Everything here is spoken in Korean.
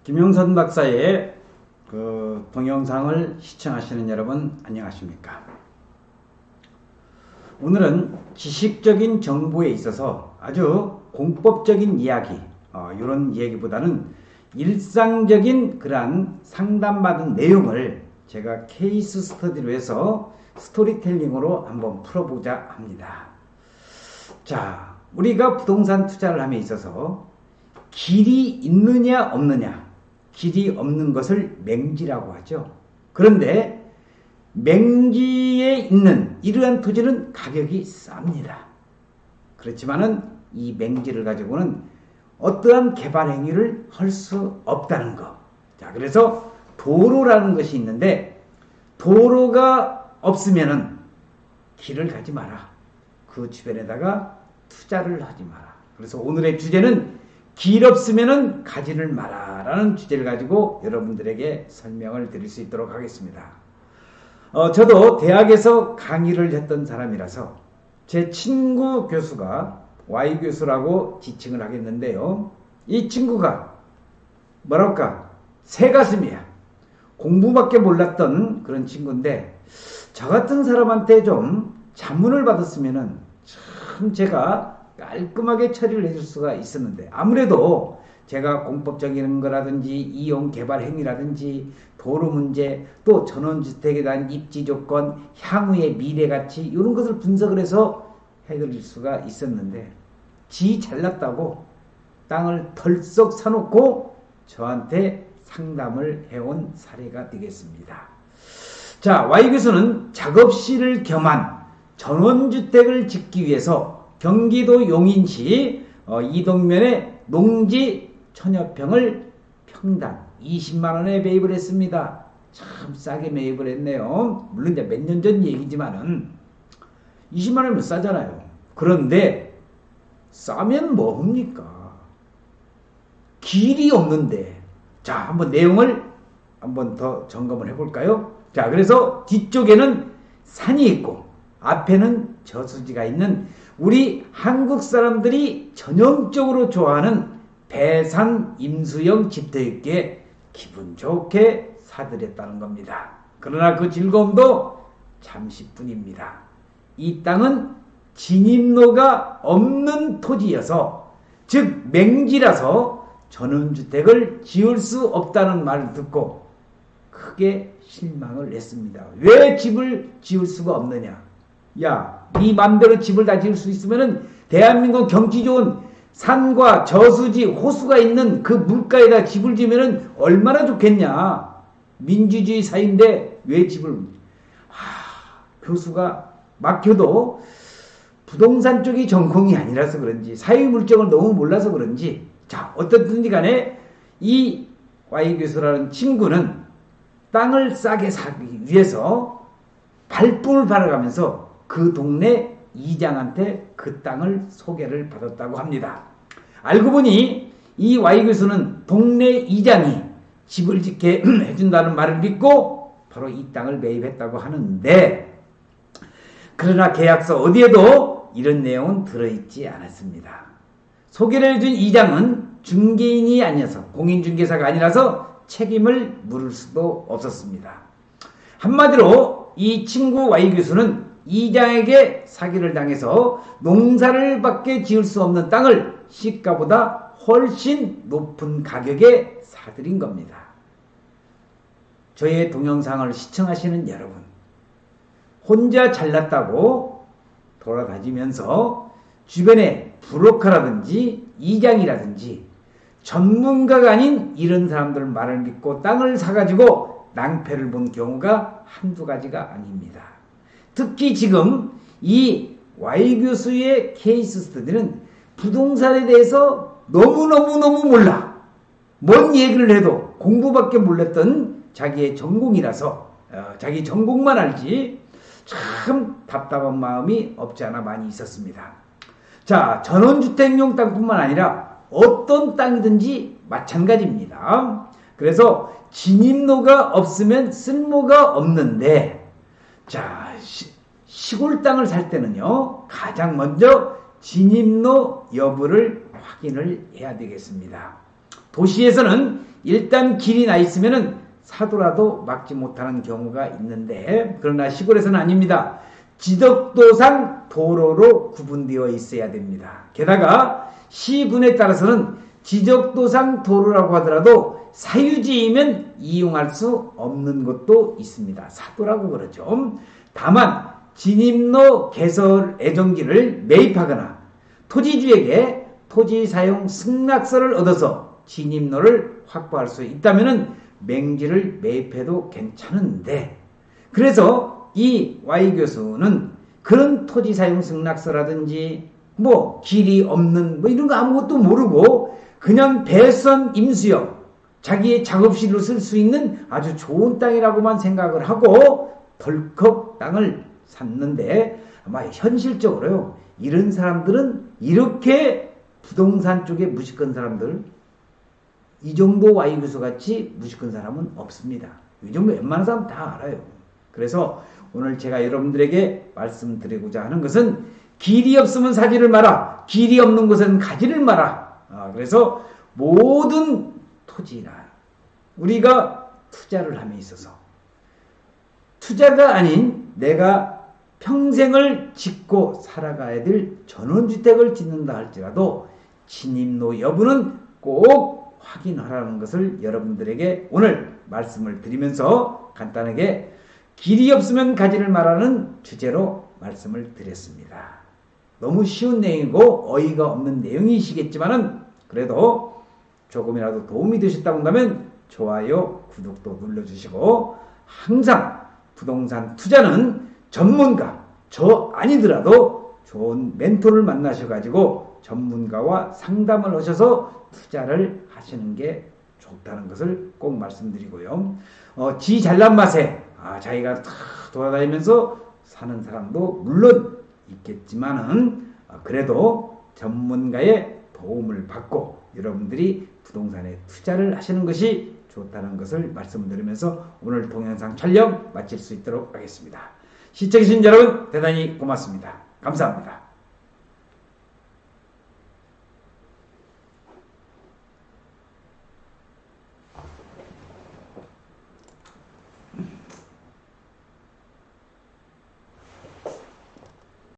김용선 박사의 그 동영상을 시청하시는 여러분 안녕하십니까? 오늘은 지식적인 정보에 있어서 아주 공법적인 이야기, 이런 얘기보다는 일상적인 그러한 상담받은 내용을 제가 케이스 스터디로 해서 스토리텔링으로 한번 풀어보자 합니다. 자, 우리가 부동산 투자를 함에 있어서 길이 있느냐 없느냐, 길이 없는 것을 맹지라고 하죠. 그런데 맹지에 있는 이러한 토지는 가격이 쌉니다. 그렇지만은 이 맹지를 가지고는 어떠한 개발 행위를 할 수 없다는 것. 자, 그래서 도로라는 것이 있는데 도로가 없으면은 길을 가지 마라. 그 주변에다가 투자를 하지 마라. 그래서 오늘의 주제는 길 없으면은 가지를 마라 라는 주제를 가지고 여러분들에게 설명을 드릴 수 있도록 하겠습니다. 저도 대학에서 강의를 했던 사람이라서 제 친구 교수가 Y 교수라고 지칭을 하겠는데요. 이 친구가 뭐랄까 새가슴이야. 공부밖에 몰랐던 그런 친구인데 저 같은 사람한테 좀 자문을 받았으면은 참 제가 깔끔하게 처리를 해줄 수가 있었는데 아무래도 제가 공법적인 거라든지 이용 개발 행위라든지 도로 문제 또 전원주택에 대한 입지 조건 향후의 미래 가치 이런 것을 분석을 해서 해드릴 수가 있었는데 지 잘났다고 땅을 덜썩 사놓고 저한테 상담을 해온 사례가 되겠습니다. 자, Y 교수는 작업실을 겸한 전원주택을 짓기 위해서 경기도 용인시 이동면에 농지 1000여평을 평당 20만원에 매입을 했습니다. 참 싸게 매입을 했네요. 물론 이제 몇 년 전 얘기지만은 20만원이면 싸잖아요. 그런데 싸면 뭐합니까? 길이 없는데. 자, 한번 내용을 한번 더 점검을 해볼까요? 자, 그래서 뒤쪽에는 산이 있고 앞에는 저수지가 있는 우리 한국 사람들이 전형적으로 좋아하는 배산 임수형 집터였기에 기분 좋게 사들였다는 겁니다. 그러나 그 즐거움도 잠시뿐입니다. 이 땅은 진입로가 없는 토지여서 즉 맹지라서 전원주택을 지을 수 없다는 말을 듣고 크게 실망을 했습니다. 왜 집을 지을 수가 없느냐? 야, 네 맘대로 집을 다 지을 수 있으면은 대한민국 경치 좋은 산과 저수지, 호수가 있는 그 물가에다 집을 지으면은 얼마나 좋겠냐. 민주주의 사회인데 왜 집을 교수가 막혀도 부동산 쪽이 전공이 아니라서 그런지 사회 물정을 너무 몰라서 그런지 자, 어떻든지 간에 이 Y 교수라는 친구는 땅을 싸게 사기 위해서 발품을 팔아가면서 그 동네 이장한테 그 땅을 소개를 받았다고 합니다. 알고 보니 이 Y 교수는 동네 이장이 집을 짓게 해준다는 말을 믿고 바로 이 땅을 매입했다고 하는데 그러나 계약서 어디에도 이런 내용은 들어있지 않았습니다. 소개를 해준 이장은 중개인이 아니어서 공인중개사가 아니라서 책임을 물을 수도 없었습니다. 한마디로 이 친구 Y 교수는 이장에게 사기를 당해서 농사를 밖에 지을 수 없는 땅을 시가보다 훨씬 높은 가격에 사들인 겁니다. 저의 동영상을 시청하시는 여러분, 혼자 잘났다고 돌아다니면서 주변에 브로커라든지 이장이라든지 전문가가 아닌 이런 사람들 말을 믿고 땅을 사가지고 낭패를 본 경우가 한두 가지가 아닙니다. 특히 지금 이 Y 교수의 케이스 스터디는 부동산에 대해서 너무너무 몰라. 뭔 얘기를 해도 공부밖에 몰랐던 자기의 전공이라서 자기 전공만 알지 참 답답한 마음이 없지 않아 많이 있었습니다. 자, 전원주택용 땅뿐만 아니라 어떤 땅이든지 마찬가지입니다. 그래서 진입로가 없으면 쓸모가 없는데 자, 시골 땅을 살 때는요 가장 먼저 진입로 여부를 확인을 해야 되겠습니다. 도시에서는 일단 길이 나 있으면은 사도라도 막지 못하는 경우가 있는데, 그러나 시골에서는 아닙니다. 지적도상 도로로 구분되어 있어야 됩니다. 게다가 시군에 따라서는 지적도상 도로라고 하더라도 사유지이면 이용할 수 없는 곳도 있습니다. 사도라고 그러죠. 다만 진입로 개설 애정지를 매입하거나 토지주에게 토지 사용 승낙서를 얻어서 진입로를 확보할 수 있다면 맹지를 매입해도 괜찮은데, 그래서 이 Y 교수는 그런 토지 사용 승낙서라든지 길이 없는 이런 거 아무것도 모르고 그냥 배선 임수역, 자기의 작업실로 쓸 수 있는 아주 좋은 땅이라고만 생각을 하고 덜컥 땅을 샀는데, 아마 현실적으로요, 이런 사람들은, 이렇게 부동산 쪽에 무식한 사람들, 이 정도 Y 교수 같이 무식한 사람은 없습니다. 이 정도 웬만한 사람 다 알아요. 그래서 오늘 제가 여러분들에게 말씀드리고자 하는 것은, 길이 없으면 사지를 마라, 길이 없는 곳은 가지를 마라. 그래서 모든 토지나 우리가 투자를 함에 있어서 투자가 아닌 내가 평생을 짓고 살아가야 될 전원주택을 짓는다 할지라도 진입로 여부는 꼭 확인하라는 것을 여러분들에게 오늘 말씀을 드리면서 간단하게 길이 없으면 가지를 말하는 주제로 말씀을 드렸습니다. 너무 쉬운 내용이고 어이가 없는 내용이시겠지만은 그래도 조금이라도 도움이 되셨다고 한다면 좋아요, 구독도 눌러주시고, 항상 부동산 투자는 전문가, 저 아니더라도 좋은 멘토를 만나셔가지고 전문가와 상담을 하셔서 투자를 하시는 게 좋다는 것을 꼭 말씀드리고요. 지 잘난 맛에 자기가 돌아다니면서 사는 사람도 물론 있겠지만은 그래도 전문가의 도움을 받고 여러분들이 부동산에 투자를 하시는 것이 좋다는 것을 말씀드리면서 오늘 동영상 촬영 마칠 수 있도록 하겠습니다. 시청해주신 여러분 대단히 고맙습니다. 감사합니다.